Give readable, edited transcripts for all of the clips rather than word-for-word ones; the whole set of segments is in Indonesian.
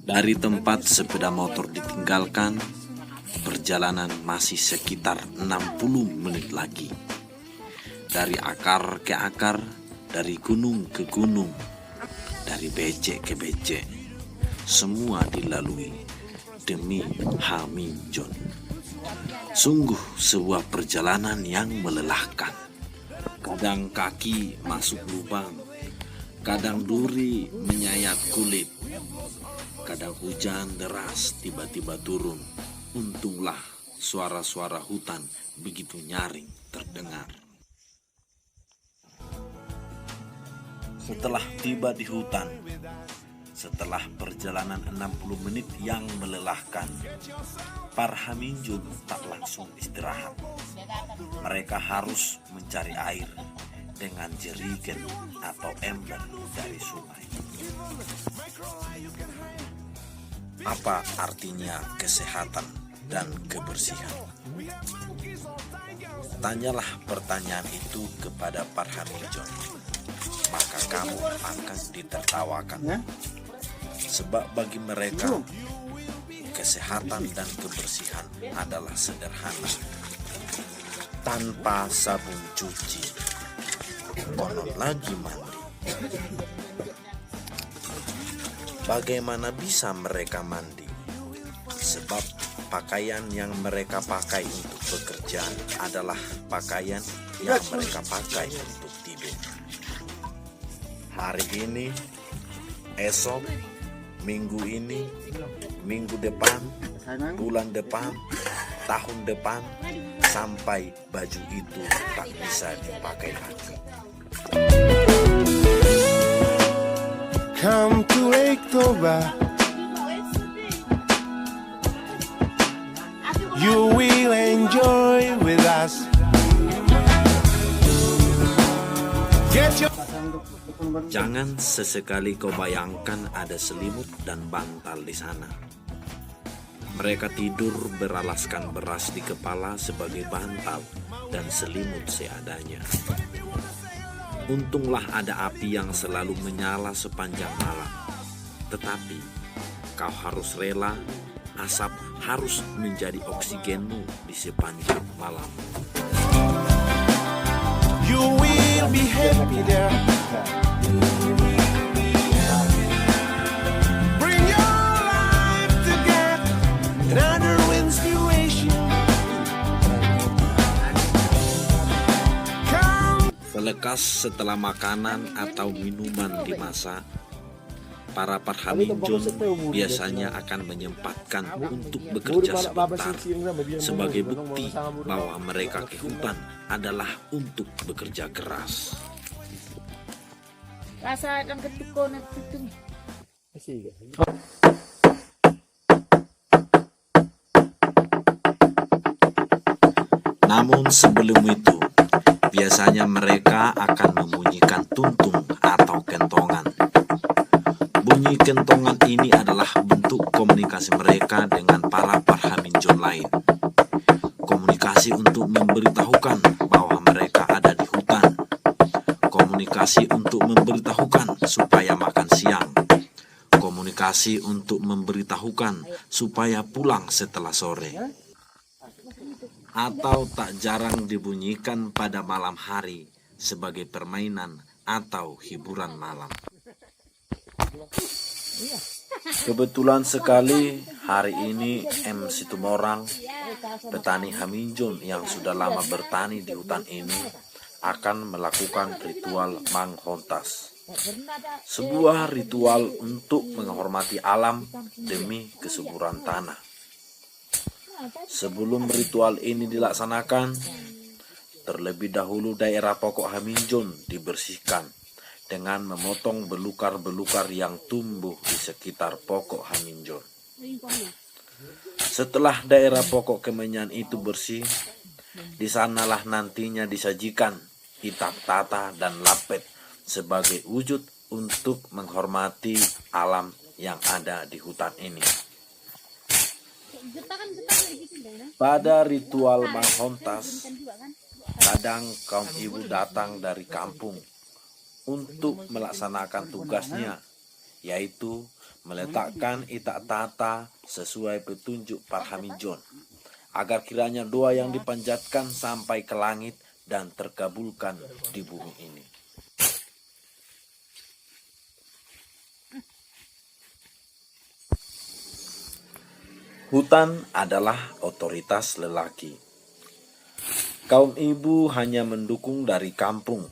Dari tempat sepeda motor ditinggalkan, perjalanan masih sekitar 60 menit lagi. Dari akar ke akar, dari gunung ke gunung, dari becek ke becek, semua dilalui demi Haminjon. Sungguh sebuah perjalanan yang melelahkan. Kadang kaki masuk lubang, kadang duri menyayat kulit, kadang hujan deras tiba-tiba turun. Untunglah suara-suara hutan begitu nyaring terdengar. Setelah tiba di hutan, setelah perjalanan 60 menit yang melelahkan, para Haminjon tak langsung istirahat. Mereka harus mencari air dengan jerigen atau ember dari sungai. Apa artinya kesehatan dan kebersihan? Tanyalah pertanyaan itu kepada para Haminjon, maka kamu akan ditertawakan. Sebab bagi mereka, kesehatan dan kebersihan adalah sederhana. Tanpa sabun cuci, konon lagi mandi. Bagaimana bisa mereka mandi? Sebab pakaian yang mereka pakai untuk bekerja adalah pakaian yang mereka pakai untuk tidur. Hari ini, esok, minggu ini, minggu depan, bulan depan, tahun depan, sampai baju itu tak bisa dipakai lagi. Come to Lake Toba. You will enjoy with us. Get your Jangan sesekali kau bayangkan ada selimut dan bantal di sana. Mereka tidur beralaskan beras di kepala sebagai bantal dan selimut seadanya. Untunglah ada api yang selalu menyala sepanjang malam. Tetapi kau harus rela, asap harus menjadi oksigenmu di sepanjang malam. You will be happy there. Bring your life together. Another inspiration. Selekas setelah makanan atau minuman dimasak, para Haminjon biasanya akan menyempatkan untuk bekerja sebentar sebagai bukti bahwa mereka ke hutan adalah untuk bekerja keras. Rasa dan ketuko na tutung. Namun sebelum itu, biasanya mereka akan membunyikan tuntung atau kentongan. Bunyi kentongan ini adalah bentuk komunikasi mereka dengan para Haminjon lain. Komunikasi untuk memberitahukan bahwa mereka ada di hutan. Komunikasi untuk memberitahukan supaya makan siang. Komunikasi untuk memberitahukan supaya pulang setelah sore. Atau tak jarang dibunyikan pada malam hari sebagai permainan atau hiburan malam. Kebetulan sekali hari ini M. Situmorang, petani Haminjon yang sudah lama bertani di hutan ini, akan melakukan ritual Manghontas. Sebuah ritual untuk menghormati alam demi kesuburan tanah. Sebelum ritual ini dilaksanakan, terlebih dahulu daerah pokok Haminjon dibersihkan dengan memotong belukar-belukar yang tumbuh di sekitar pokok Haminjon. Setelah daerah pokok kemenyan itu bersih, di sanalah nantinya disajikan itak tata dan lapet sebagai wujud untuk menghormati alam yang ada di hutan ini. Pada ritual Manghontas, kadang kaum ibu datang dari kampung untuk melaksanakan tugasnya, yaitu meletakkan itak tata sesuai petunjuk Parhamijun, agar kiranya doa yang dipanjatkan sampai ke langit dan terkabulkan di bumi ini. Hutan adalah otoritas lelaki. Kaum ibu hanya mendukung dari kampung,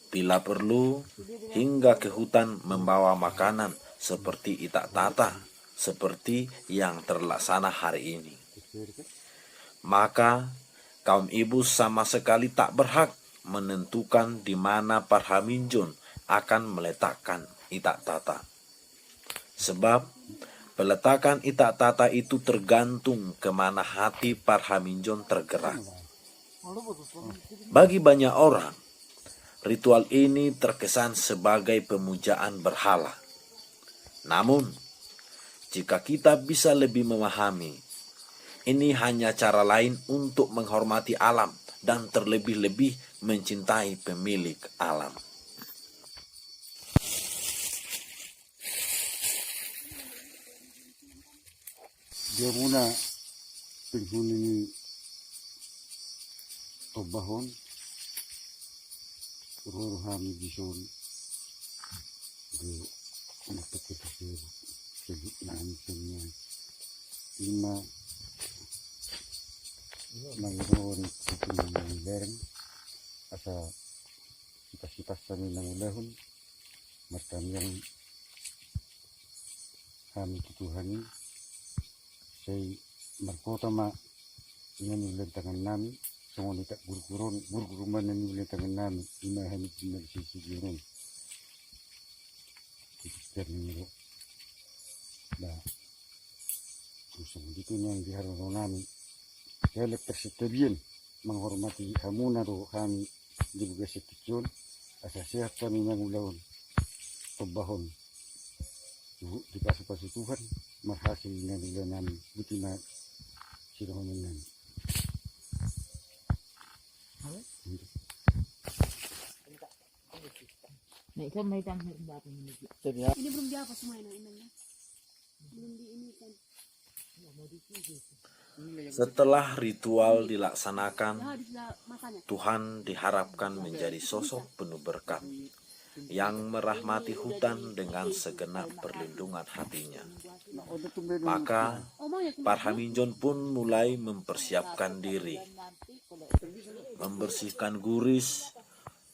bila perlu hingga ke hutan membawa makanan seperti itak tata, seperti yang terlaksana hari ini. Maka kaum ibu sama sekali tak berhak menentukan di mana Parhamijun akan meletakkan itak tata. Sebab peletakan itak tata itu tergantung kemana hati Parhamijun tergerak. Bagi banyak orang, ritual ini terkesan sebagai pemujaan berhala. Namun, jika kita bisa lebih memahami, ini hanya cara lain untuk menghormati alam dan terlebih-lebih mencintai pemilik alam. Dia muna penghuni Tobahon Rohan Gison di Mataketakir Sebut Naansinnya Lima Nangron Sikin Nangbereng Asa Sipas-sipas kami nangulahun Macam yang kami tutuhani Saya markota ma Ini lentangan nami Semua tak guru-guru mana ni lentangan nami Imahan di sisi gurun Kita ni Nah Terus itu yang diharapkan nami Saya tersetabien menghormati hamuna roh kami di buka setikun asa sehat kami mengulahun Tobahon di pasu-pasu Tuhan marhasil dengan nami butina sirohonan. Nek kan may tanghir berapa ini? Ini belum diapa semua inangnya. Belum diinikan. Setelah ritual dilaksanakan, Ya, masanya. Tuhan diharapkan menjadi sosok penuh berkat yang merahmati hutan dengan segenap perlindungan hatinya. Maka Parhamijun pun mulai mempersiapkan diri, membersihkan guris,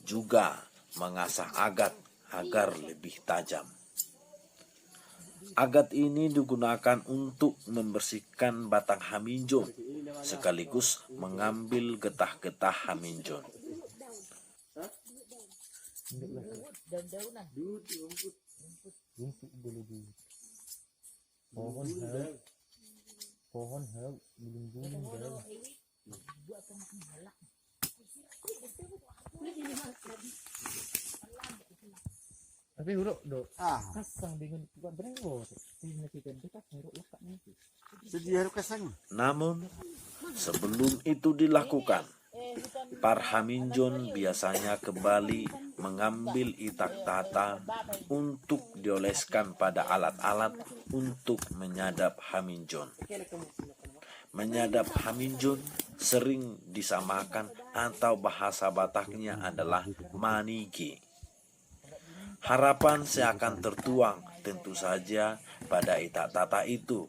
juga mengasah agat agar lebih tajam. Agat ini digunakan untuk membersihkan batang Hamijun, sekaligus mengambil getah-getah Hamijun. Tapi huruf do kasang dengan bukan berenggo ini kita huruf lekat nanti Sedia kasang. Namun, sebelum itu dilakukan, Parhamijun biasanya kembali mengambil itak tata untuk dioleskan pada alat-alat untuk menyadap Hamijun. Menyadap Hamijun sering disamakan atau bahasa Bataknya adalah manigi. Harapan seakan tertuang tentu saja pada itak tata itu.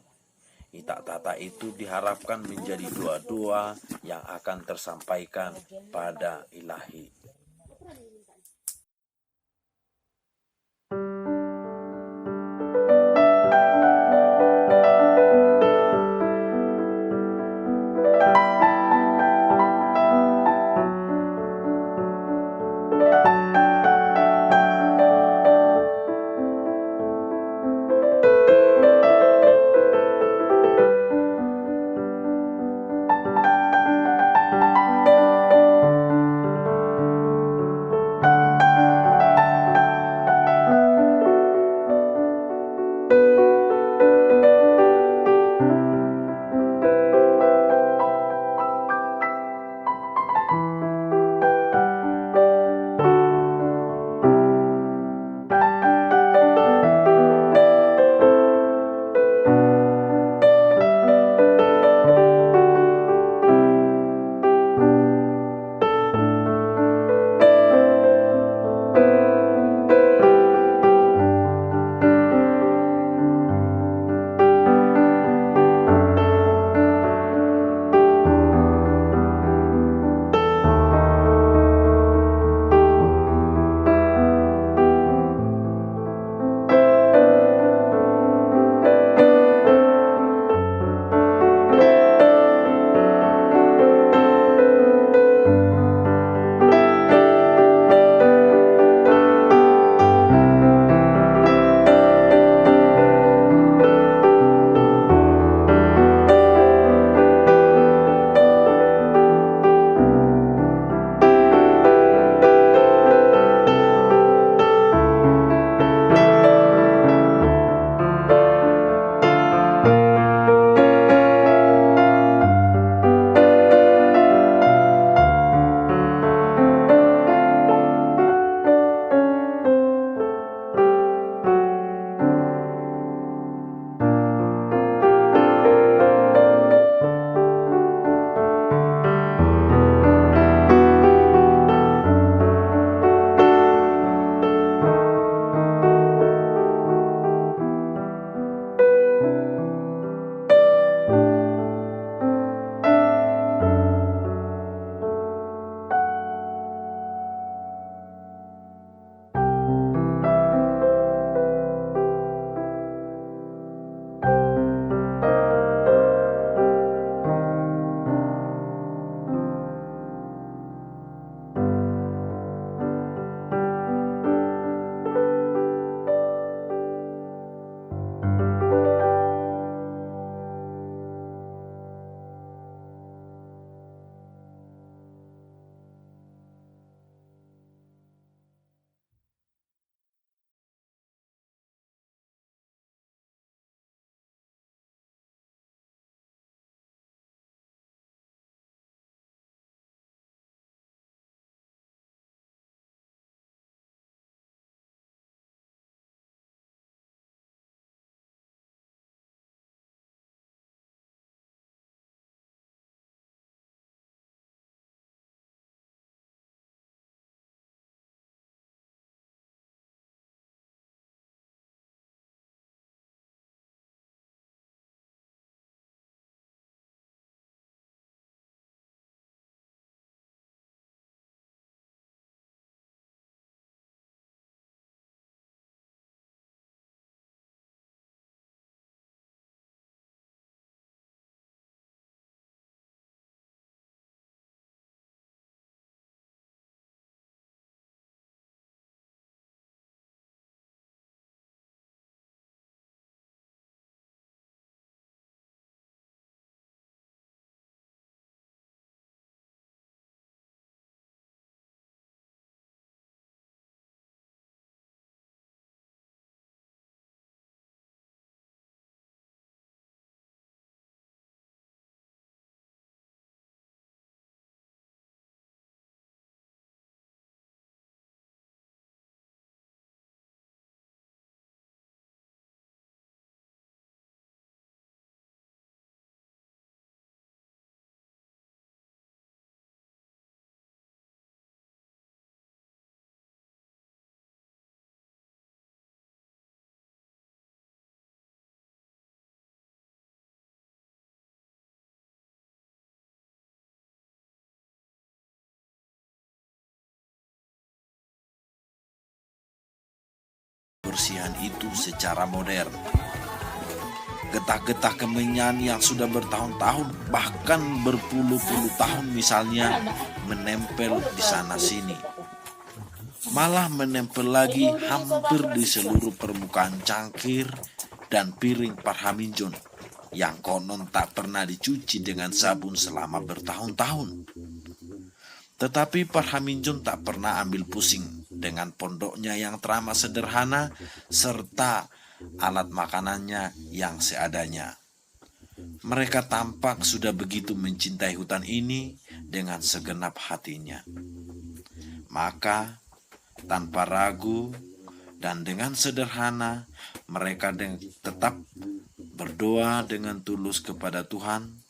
Itak tata itu diharapkan menjadi doa-doa yang akan tersampaikan pada Ilahi. kebersihan itu secara modern. Getah-getah kemenyan yang sudah bertahun-tahun bahkan berpuluh-puluh tahun misalnya menempel di sana sini. Malah menempel lagi hampir di seluruh permukaan cangkir dan piring Parhaminjon yang konon tak pernah dicuci dengan sabun selama bertahun-tahun. Tetapi Parhaminjon tak pernah ambil pusing dengan pondoknya yang teramat sederhana serta alat makanannya yang seadanya. Mereka tampak sudah begitu mencintai hutan ini dengan segenap hatinya. Maka, tanpa ragu dan dengan sederhana, mereka tetap berdoa dengan tulus kepada Tuhan.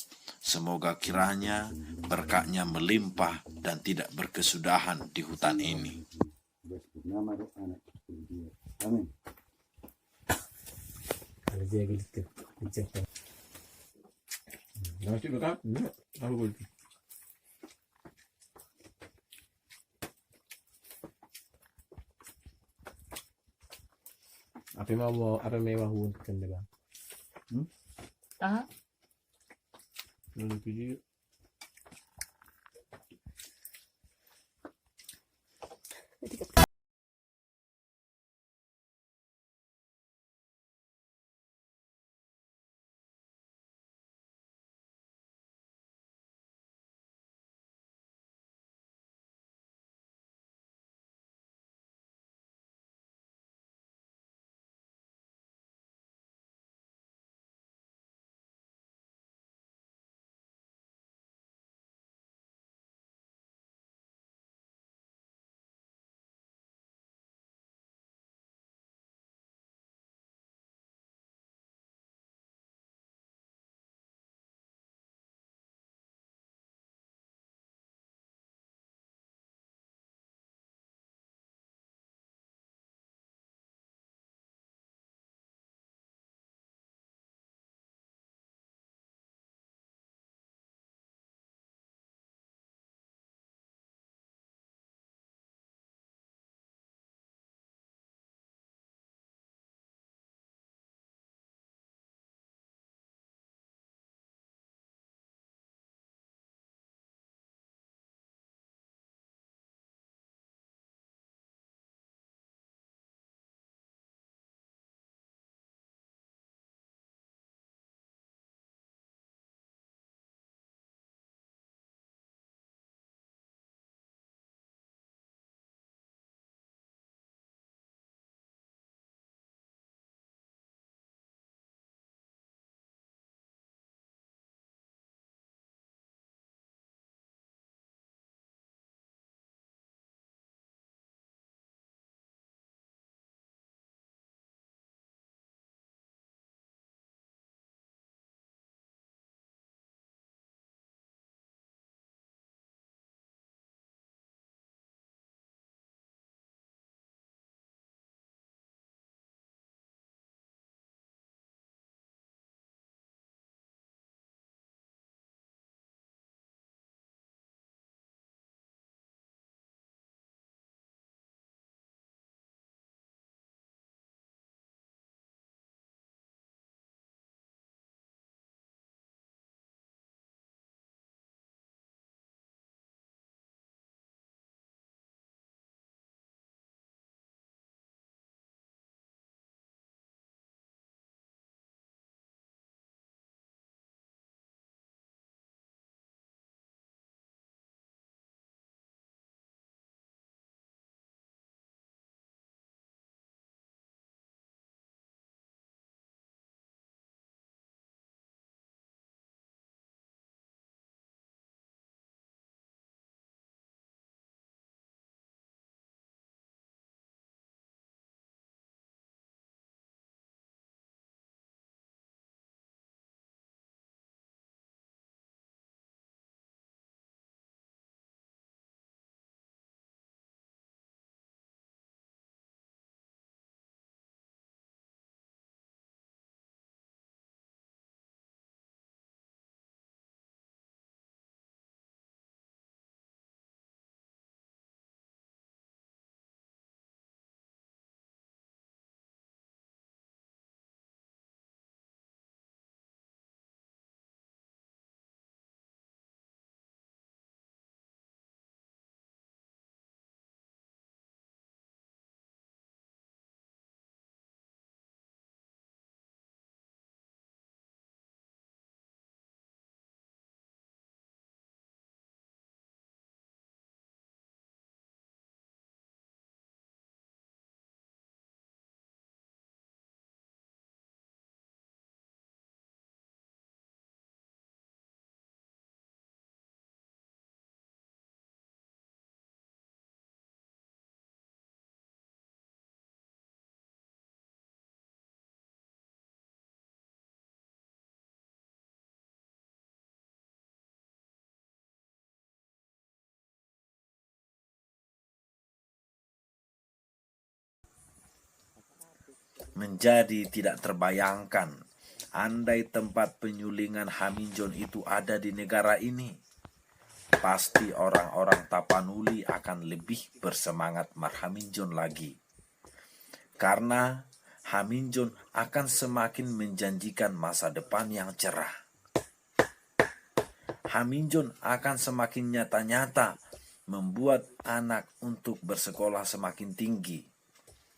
Semoga kiranya berkatnya melimpah dan tidak berkesudahan di hutan ini. Amin. Kalau dia gitu. Nasi berat? Enggak. Tahu begitu. Apa mewah kan dia bang? Ah, Lalu video menjadi tidak terbayangkan andai tempat penyulingan Haminjon itu ada di negara ini. Pasti orang-orang Tapanuli akan lebih bersemangat marhaminjon lagi. Karena Haminjon akan semakin menjanjikan masa depan yang cerah. Haminjon akan semakin nyata-nyata membuat anak untuk bersekolah semakin tinggi.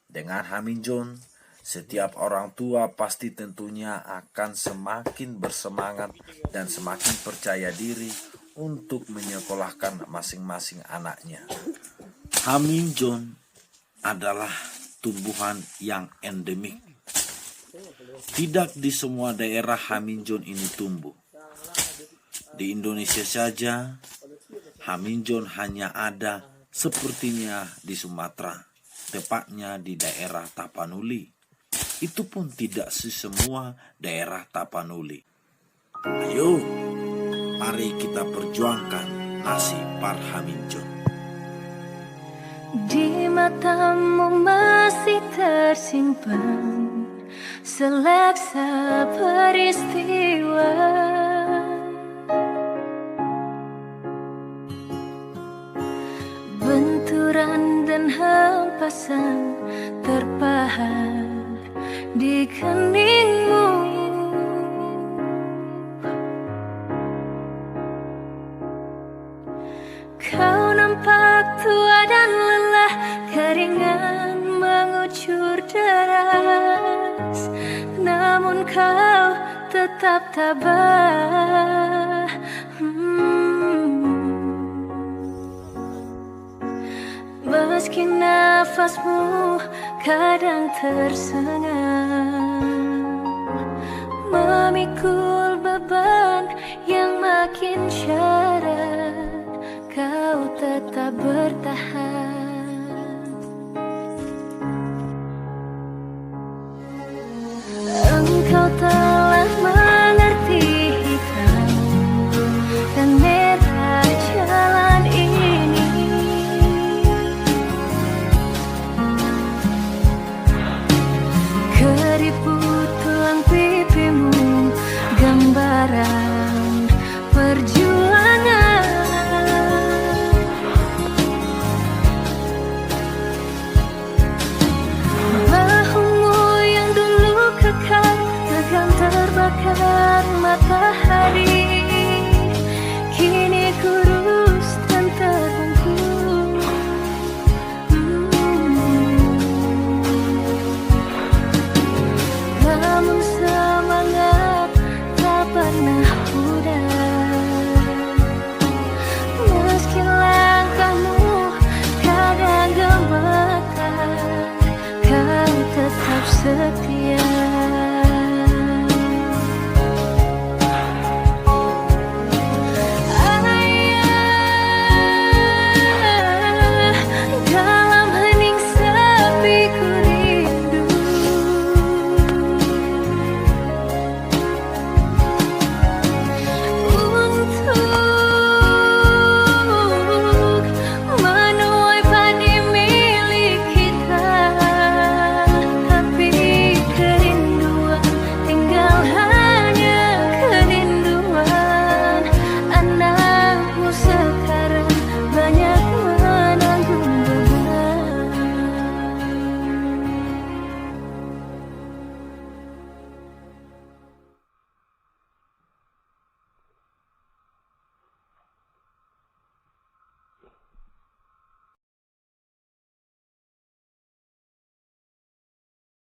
Dengan Haminjon, setiap orang tua pasti tentunya akan semakin bersemangat dan semakin percaya diri untuk menyekolahkan masing-masing anaknya. Haminjon adalah tumbuhan yang endemik. Tidak di semua daerah Haminjon ini tumbuh. Di Indonesia saja, Haminjon hanya ada sepertinya di Sumatera, tepatnya di daerah Tapanuli. Itu pun tidak semua daerah Tapanuli. Ayo, mari kita perjuangkan nasib para Haminjon. Di matamu masih tersimpan seleksa peristiwa, benturan dan hempasan terpahat di keningmu. Kau nampak tua dan lelah, keringat mengucur deras, namun kau tetap tabah. Meski nafasmu kadang tersengal, memikul beban yang makin syarat, kau tetap bertahan. Engkau telah mengerti hitam dan merah jalan ini. Keriput tulang pipimu gambaran perjuangan. Bahumu yang dulu kekar tegang terbakar matahari, kini kurus dan terbungkus. Namun semangat tak pernah pudar. Meski langkahmu kadang gemetar, kau tetap setia.